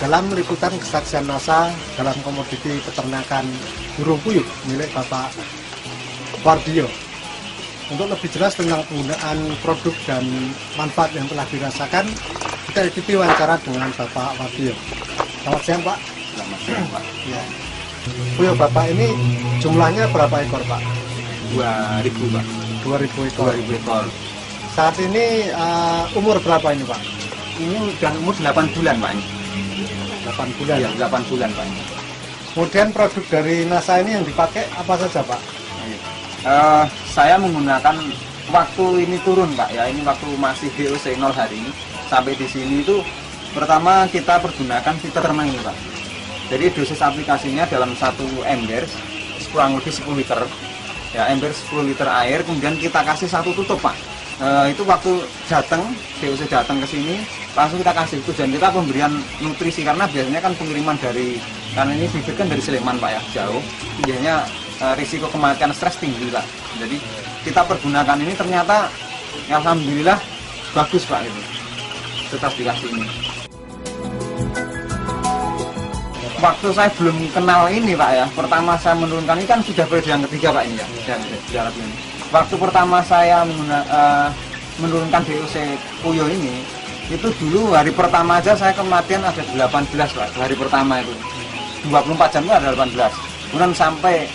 dalam liputan kesaksian NASA dalam komoditi peternakan burung puyuh milik Bapak Wardio. Untuk lebih jelas tentang penggunaan produk dan manfaat yang telah dirasakan, kita ikuti wawancara dengan Bapak Wardio. Selamat siang, Pak. Selamat siang, Pak. Ya. Puyuh Bapak ini jumlahnya berapa ekor, Pak? 2.000, Pak. 2.000 ekor. 2.000 ekor. Saat ini umur berapa ini, Pak? Ini udah umur 8 bulan, Pak. 8 bulan. Ya, 8 bulan, Pak. Kemudian produk dari NASA ini yang dipakai apa saja, Pak? Saya menggunakan waktu ini turun, Pak. Ya, ini waktu masih DOC 0 hari sampai di sini itu pertama kita pergunakan filter termang ini, Pak. Jadi dosis aplikasinya dalam satu ember kurang lebih 10 liter. Ya, ember 10 liter air, kemudian kita kasih satu tutup, Pak. Itu waktu datang, DOC datang ke sini, langsung kita kasih itu, dan kita pemberian nutrisi karena biasanya kan pengiriman dari, karena ini bibit kan dari Sleman, Pak, ya, jauh, biasanya risiko kematian stres tinggi, Pak. Jadi kita pergunakan ini ternyata alhamdulillah bagus, Pak, itu tetap dikasih ini. Waktu saya belum kenal ini, Pak, ya, pertama saya menurunkan ini kan sudah periode yang ketiga, Pak, ini ya, jalan ini. Waktu pertama saya menurunkan DOC puyuh ini, itu dulu hari pertama aja saya kematian ada 18, Pak. Hari pertama itu 24 jam itu ada 18. Kemudian sampai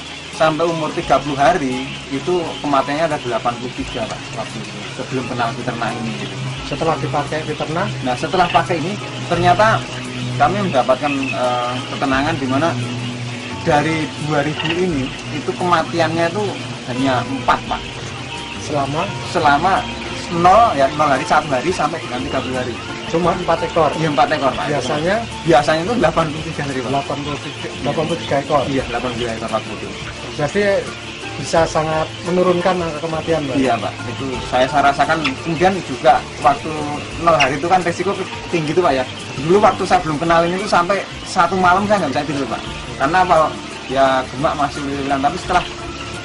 umur 30 hari itu kematiannya ada 83, Pak, waktu itu, sebelum kenal peternak ini gitu. Setelah dipakai peternak? Nah, setelah pakai ini ternyata kami mendapatkan ketenangan di mana dari 2000 ini itu kematiannya itu hanya 4, Pak. Selama 0 hari, 1 hari sampai dengan 30 hari. Cuma 4 ekor? Iya, 4 ekor, Pak. Biasanya itu 83 hari, Pak. 83 ekor? Iya, 83 ekor waktu itu. Jadi bisa sangat menurunkan angka kematian, Pak? Iya, Pak. Itu saya rasakan. Kemudian juga waktu 0 hari itu kan resiko tinggi tuh, Pak, ya. Dulu waktu saya belum kenal ini tuh sampai 1 malam saya nggak bisa tidur, Pak. Karena apa? Ya gemak masih hilang, tapi setelah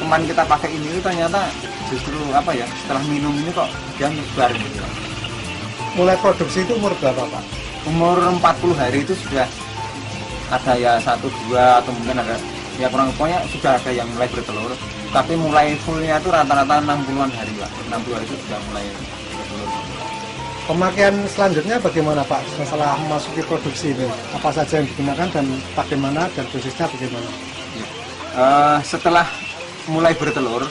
kemarin kita pakai ini ternyata justru apa ya, setelah minum ini kok dia nyebar gitu. Mulai produksi itu umur berapa, Pak? Umur 40 hari itu sudah ada ya 1, 2 atau mungkin ada ya kurang, pokoknya sudah ada yang mulai bertelur, tapi mulai fullnya itu rata-rata 60-an hari, Pak. 60 hari itu sudah mulai bertelur. Pemakaian selanjutnya bagaimana, Pak, setelah memasuki produksi ini? Apa saja yang digunakan dan bagaimana, dan dosisnya bagaimana? Ya. Setelah mulai bertelur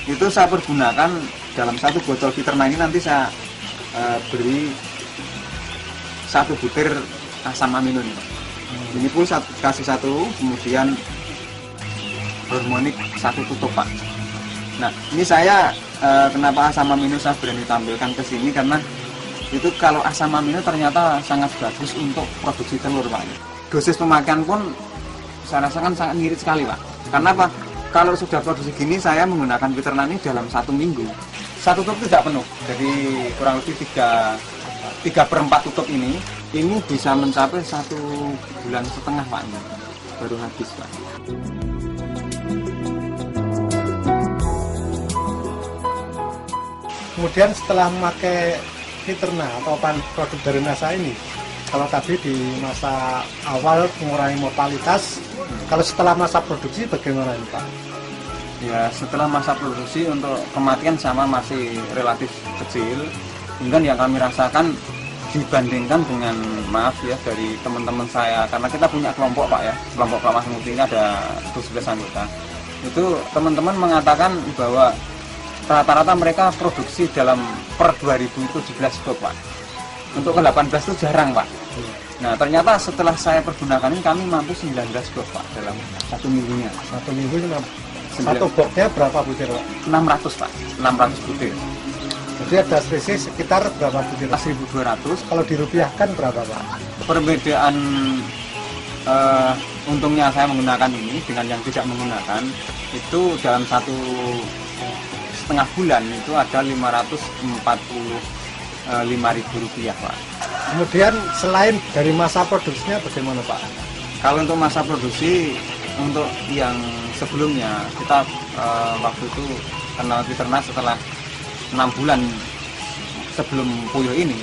itu saya pergunakan dalam satu botol Viterna ini, nanti saya beri 1 butir asam amino ini, Pak. Ini pun kasih 1, kemudian hormonik 1 tutup, Pak. Nah, ini saya kenapa asam amino saya berani tampilkan ke sini karena itu kalau asam amino ternyata sangat bagus untuk produksi telur, Pak. Dosis pemakaian pun saya rasakan sangat ngirit sekali, Pak. Karena apa? Kalau sudah produksi gini, saya menggunakan Viterna ini dalam 1 minggu. 1 tutup tidak penuh, jadi kurang lebih 3/4 tutup ini bisa mencapai 1,5 bulan, Pak, ini baru habis, Pak. Kemudian setelah memakai Viterna atau produk dari NASA ini, kalau tadi di masa awal mengurangi mortalitas, kalau setelah masa produksi bagaimana ini, Pak? Ya, setelah masa produksi untuk kematian sama masih relatif kecil. Kemudian yang kami rasakan dibandingkan dengan, maaf ya, dari teman-teman saya, karena kita punya kelompok, Pak, ya, kelompok Kelamah Mukti ini ada 11 anggota. Itu teman-teman mengatakan bahwa rata-rata mereka produksi dalam per 2017 stok, Pak. Untuk ke 18 itu jarang, Pak. Nah, ternyata setelah saya pergunakan ini kami mampu 19 box, Pak, dalam 1 minggunya. 1 minggu 1 boxnya berapa butir, Pak? 600, Pak. 600 butir. Jadi ada selisih sekitar berapa butir? 1.200. Kalau dirupiahkan berapa, Pak? Perbedaan untungnya saya menggunakan ini dengan yang tidak menggunakan itu dalam 1,5 bulan itu ada Rp545.000, Pak. Kemudian selain dari masa produksinya bagaimana, Pak? Kalau untuk masa produksi, untuk yang sebelumnya kita waktu itu kenal Viterna setelah 6 bulan sebelum puyuh ini,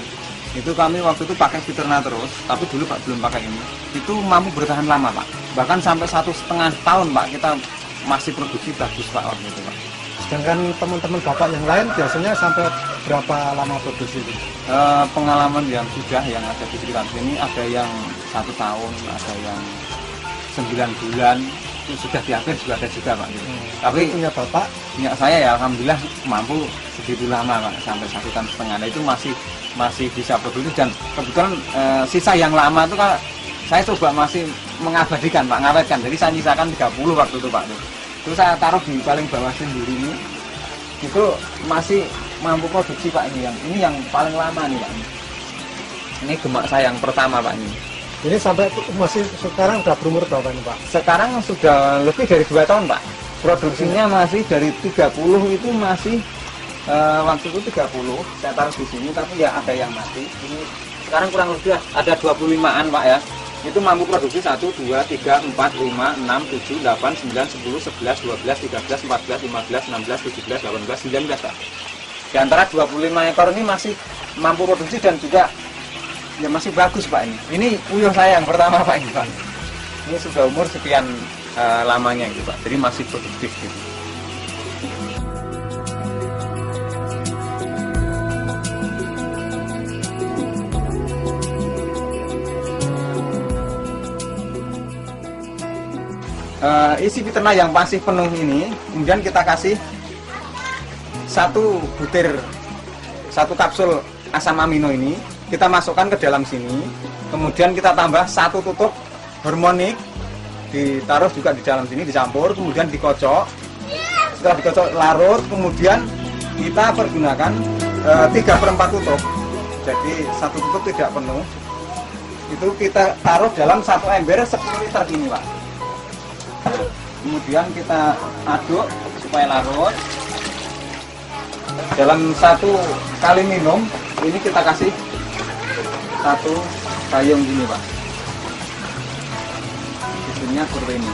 Itu kami waktu itu pakai Fiterna terus, tapi dulu Pak belum pakai ini. Itu mampu bertahan lama Pak, bahkan sampai 1,5 tahun Pak kita masih produksi bagus Pak waktu itu Pak. Sedangkan teman-teman Bapak yang lain biasanya sampai berapa lama produksi itu? Pengalaman yang sudah yang ada di sekitar sini ada yang 1 tahun, ada yang 9 bulan, itu sudah di akhir juga ada juga Pak. Tapi punya Bapak? Punya saya ya alhamdulillah mampu segitu lama Pak, sampai 1,5 tahun. Nah, itu masih bisa produksi dan kebetulan sisa yang lama itu kan saya coba masih mengabadikan Pak, ngawetkan. Jadi saya nyisakan 30 waktu itu Pak. Terus saya taruh di paling bawah sendiri ini. Itu masih mampu produksi Pak ini yang paling lama nih Pak. Ini gemak saya yang pertama Pak ini. Ini sampai masih sekarang udah berumur berapa nih Pak? Sekarang sudah lebih dari 2 tahun Pak. Produksinya masih dari 30 itu masih waktu itu 30 saya taruh di sini, tapi ya ada yang mati. Ini sekarang kurang lebih ada 25-an Pak ya. Itu mampu produksi 1, 2, 3, 4, 5, 6, 7, 8, 9, 10, 11, 12, 13, 14, 15, 16, 17, 18, 19 Pak. Di antara 25 ekor ini masih mampu produksi dan juga ya masih bagus Pak ini. Ini puyuh saya yang pertama Pak ini Pak. Ini sudah umur sekian lamanya gitu Pak. Jadi masih produktif gitu. Isi Fiterna yang masih penuh ini, kemudian kita kasih 1 kapsul asam amino ini, kita masukkan ke dalam sini, kemudian kita tambah 1 tutup harmonik, ditaruh juga di dalam sini, dicampur, kemudian dikocok. Setelah dikocok larut, kemudian kita pergunakan 3/4 tutup, jadi 1 tutup tidak penuh. Itu kita taruh dalam 1 ember 10 liter ini Pak. Kemudian kita aduk supaya larut. Dalam 1 kali minum ini kita kasih 1 payung gini Pak. Isinya seperti ini.